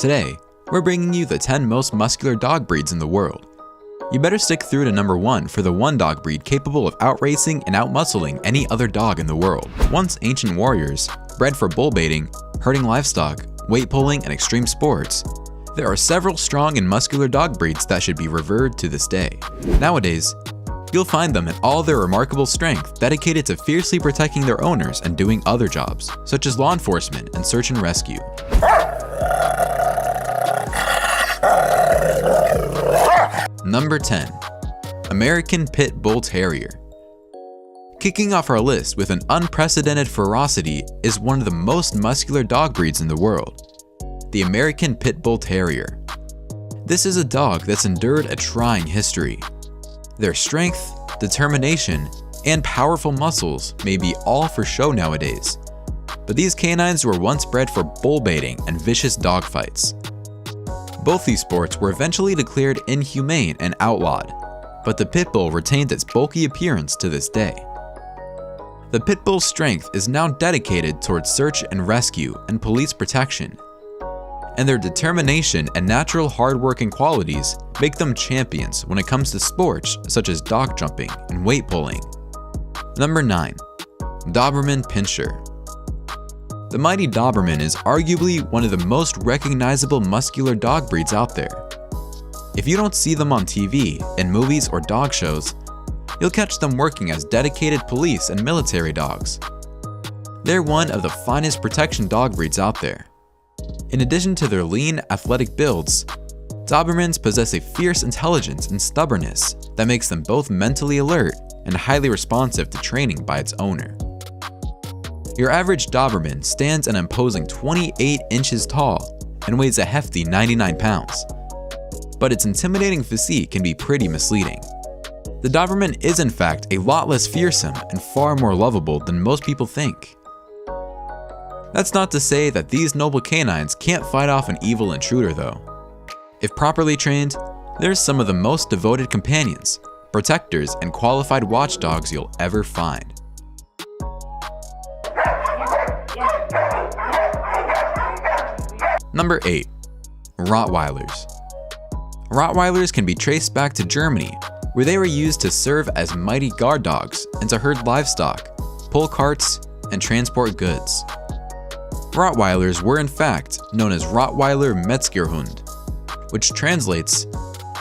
Today, we're bringing you the 10 most muscular dog breeds in the world. You better stick through to number 1 for the one dog breed capable of outracing and outmuscling any other dog in the world. Once ancient warriors, bred for bull baiting, herding livestock, weight pulling, and extreme sports, there are several strong and muscular dog breeds that should be revered to this day. Nowadays, you'll find them in all their remarkable strength, dedicated to fiercely protecting their owners and doing other jobs, such as law enforcement and search and rescue. Number 10. American Pit Bull Terrier. Kicking off our list with an unprecedented ferocity is one of the most muscular dog breeds in the world, the American Pit Bull Terrier. This is a dog that's endured a trying history. Their strength, determination, and powerful muscles may be all for show nowadays, but these canines were once bred for bull baiting and vicious dogfights. Both these sports were eventually declared inhumane and outlawed, but the pit bull retained its bulky appearance to this day. The pit bull's strength is now dedicated towards search and rescue and police protection, and their determination and natural hard-working qualities make them champions when it comes to sports such as dog jumping and weight pulling. Number 9. Doberman Pinscher. The mighty Doberman is arguably one of the most recognizable muscular dog breeds out there. If you don't see them on TV, in movies or dog shows, you'll catch them working as dedicated police and military dogs. They're one of the finest protection dog breeds out there. In addition to their lean, athletic builds, Dobermans possess a fierce intelligence and stubbornness that makes them both mentally alert and highly responsive to training by its owner. Your average Doberman stands an imposing 28 inches tall and weighs a hefty 99 pounds. But its intimidating physique can be pretty misleading. The Doberman is in fact a lot less fearsome and far more lovable than most people think. That's not to say that these noble canines can't fight off an evil intruder though. If properly trained, they're some of the most devoted companions, protectors, and qualified watchdogs you'll ever find. Number 8. Rottweilers. Rottweilers can be traced back to Germany, where they were used to serve as mighty guard dogs and to herd livestock, pull carts, and transport goods. Rottweilers were in fact known as Rottweiler Metzgerhund, which translates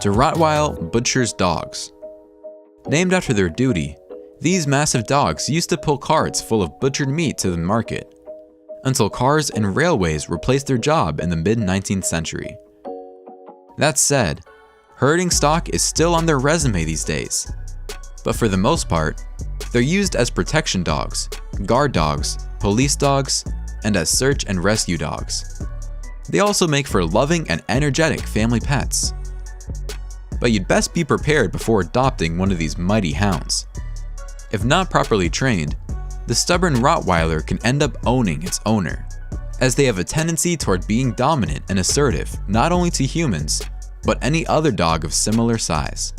to Rottweil Butcher's Dogs. Named after their duty, these massive dogs used to pull carts full of butchered meat to the market, until cars and railways replaced their job in the mid-19th century. That said, herding stock is still on their resume these days, but for the most part, they're used as protection dogs, guard dogs, police dogs, and as search and rescue dogs. They also make for loving and energetic family pets. But you'd best be prepared before adopting one of these mighty hounds. If not properly trained, the stubborn Rottweiler can end up owning its owner, as they have a tendency toward being dominant and assertive not only to humans, but any other dog of similar size.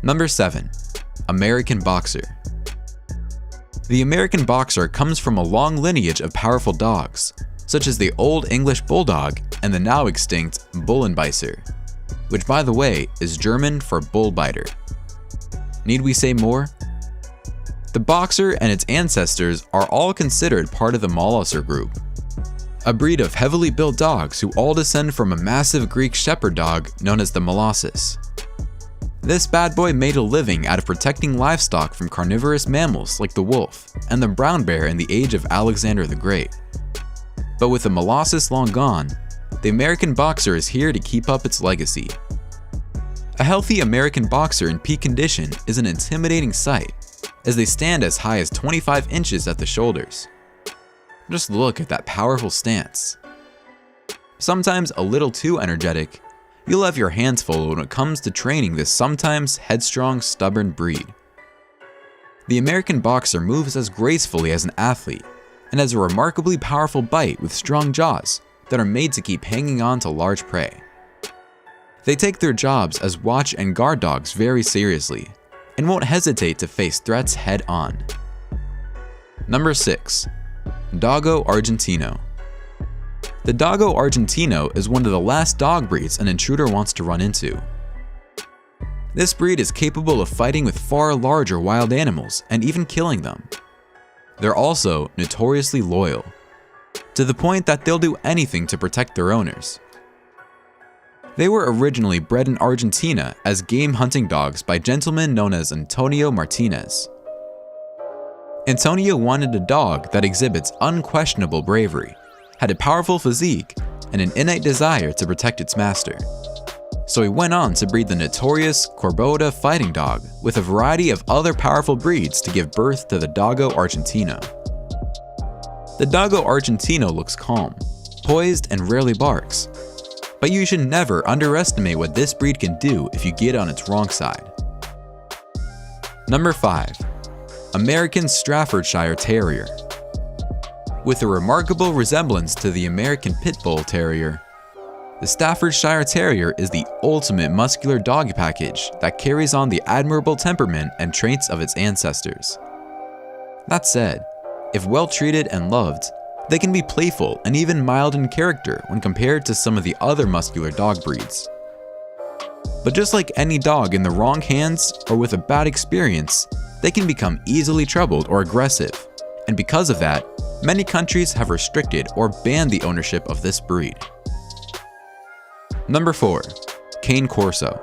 Number 7. American Boxer. The American Boxer comes from a long lineage of powerful dogs, such as the Old English Bulldog and the now extinct Bullenbeißer, which by the way is German for bullbiter. Need we say more? The Boxer and its ancestors are all considered part of the Molosser group, a breed of heavily built dogs who all descend from a massive Greek shepherd dog known as the Molossus. This bad boy made a living out of protecting livestock from carnivorous mammals like the wolf and the brown bear in the age of Alexander the Great. But with the Molossus long gone, the American Boxer is here to keep up its legacy. A healthy American Boxer in peak condition is an intimidating sight, as they stand as high as 25 inches at the shoulders. Just look at that powerful stance. Sometimes a little too energetic, you'll have your hands full when it comes to training this sometimes headstrong, stubborn breed. The American Boxer moves as gracefully as an athlete and has a remarkably powerful bite with strong jaws that are made to keep hanging on to large prey. They take their jobs as watch and guard dogs very seriously and won't hesitate to face threats head on. Number 6. Doggo Argentino. The Doggo Argentino is one of the last dog breeds an intruder wants to run into. This breed is capable of fighting with far larger wild animals and even killing them. They're also notoriously loyal, to the point that they'll do anything to protect their owners. They were originally bred in Argentina as game hunting dogs by gentlemen known as Antonio Martinez. Antonio wanted a dog that exhibits unquestionable bravery, had a powerful physique, and an innate desire to protect its master. So he went on to breed the notorious Corboda fighting dog with a variety of other powerful breeds to give birth to the Doggo Argentino. The Doggo Argentino looks calm, poised, and rarely barks. But you should never underestimate what this breed can do if you get on its wrong side. Number 5. American Staffordshire Terrier. With a remarkable resemblance to the American Pit Bull Terrier, the Staffordshire Terrier is the ultimate muscular dog package that carries on the admirable temperament and traits of its ancestors. That said, if well treated and loved, they can be playful and even mild in character when compared to some of the other muscular dog breeds. But just like any dog in the wrong hands or with a bad experience, they can become easily troubled or aggressive, and because of that, many countries have restricted or banned the ownership of this breed. Number 4. Cane Corso.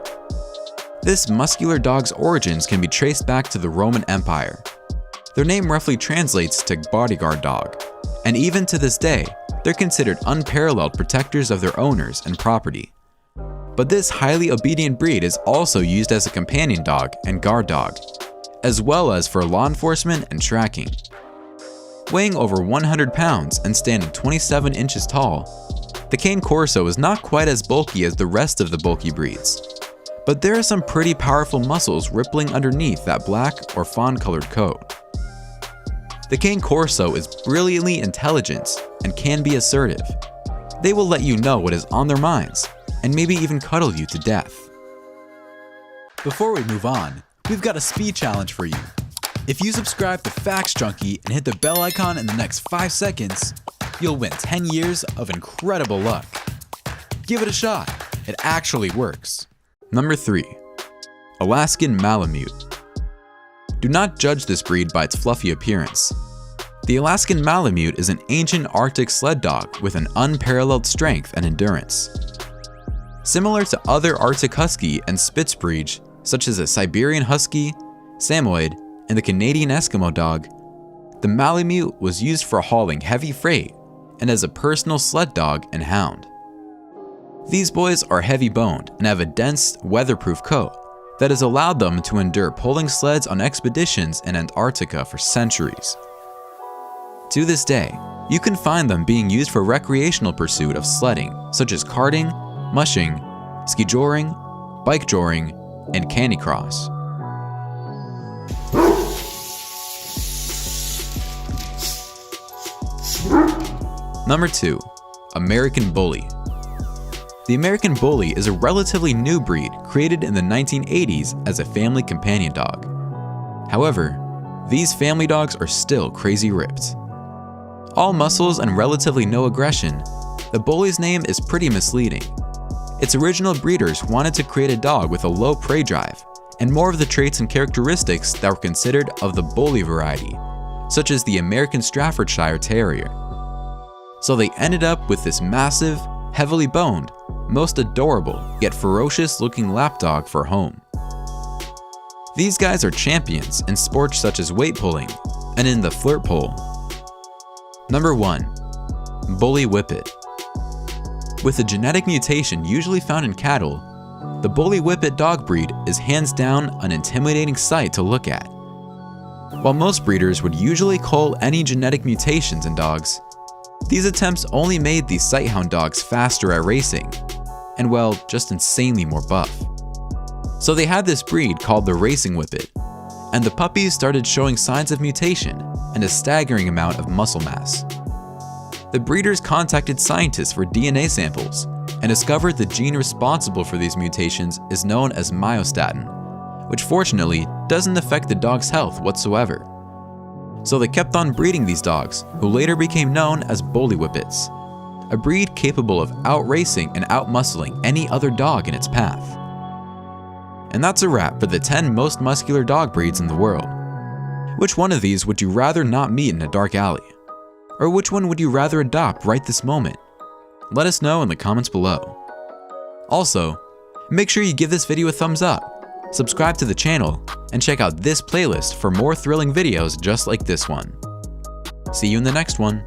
This muscular dog's origins can be traced back to the Roman Empire. Their name roughly translates to bodyguard dog, and even to this day, they're considered unparalleled protectors of their owners and property. But this highly obedient breed is also used as a companion dog and guard dog, as well as for law enforcement and tracking. Weighing over 100 pounds and standing 27 inches tall, the Cane Corso is not quite as bulky as the rest of the bulky breeds, but there are some pretty powerful muscles rippling underneath that black or fawn-colored coat. The Cane Corso is brilliantly intelligent and can be assertive. They will let you know what is on their minds, and maybe even cuddle you to death. Before we move on, we've got a speed challenge for you. If you subscribe to Facts Junkie and hit the bell icon in the next 5 seconds, you'll win 10 years of incredible luck. Give it a shot, it actually works. Number 3. Alaskan Malamute. Do not judge this breed by its fluffy appearance. The Alaskan Malamute is an ancient Arctic sled dog with an unparalleled strength and endurance. Similar to other Arctic Husky and Spitz breeds, such as the Siberian Husky, Samoyed, and the Canadian Eskimo dog, the Malamute was used for hauling heavy freight and as a personal sled dog and hound. These boys are heavy-boned and have a dense, weatherproof coat that has allowed them to endure pulling sleds on expeditions in Antarctica for centuries. To this day, you can find them being used for recreational pursuit of sledding, such as karting, mushing, ski joring, bike joring, and canicross. Number 2. American Bully. The American Bully is a relatively new breed created in the 1980s as a family companion dog. However, these family dogs are still crazy ripped. All muscles and relatively no aggression, the Bully's name is pretty misleading. Its original breeders wanted to create a dog with a low prey drive and more of the traits and characteristics that were considered of the Bully variety, such as the American Staffordshire Terrier. So they ended up with this massive, heavily boned, most adorable yet ferocious looking lapdog for home. These guys are champions in sports such as weight pulling and in the flirt pole. Number 1. Bully Whippet. With a genetic mutation usually found in cattle, the Bully Whippet dog breed is hands down an intimidating sight to look at. While most breeders would usually cull any genetic mutations in dogs, these attempts only made these sighthound dogs faster at racing, and well, just insanely more buff. So they had this breed called the Racing Whippet, and the puppies started showing signs of mutation and a staggering amount of muscle mass. The breeders contacted scientists for DNA samples and discovered the gene responsible for these mutations is known as myostatin, which fortunately doesn't affect the dog's health whatsoever. So they kept on breeding these dogs, who later became known as Bully Whippets. a breed capable of outracing and outmuscling any other dog in its path. And that's a wrap for the 10 most muscular dog breeds in the world. Which one of these would you rather not meet in a dark alley? Or which one would you rather adopt right this moment? Let us know in the comments below. Also, make sure you give this video a thumbs up, subscribe to the channel, and check out this playlist for more thrilling videos just like this one. See you in the next one.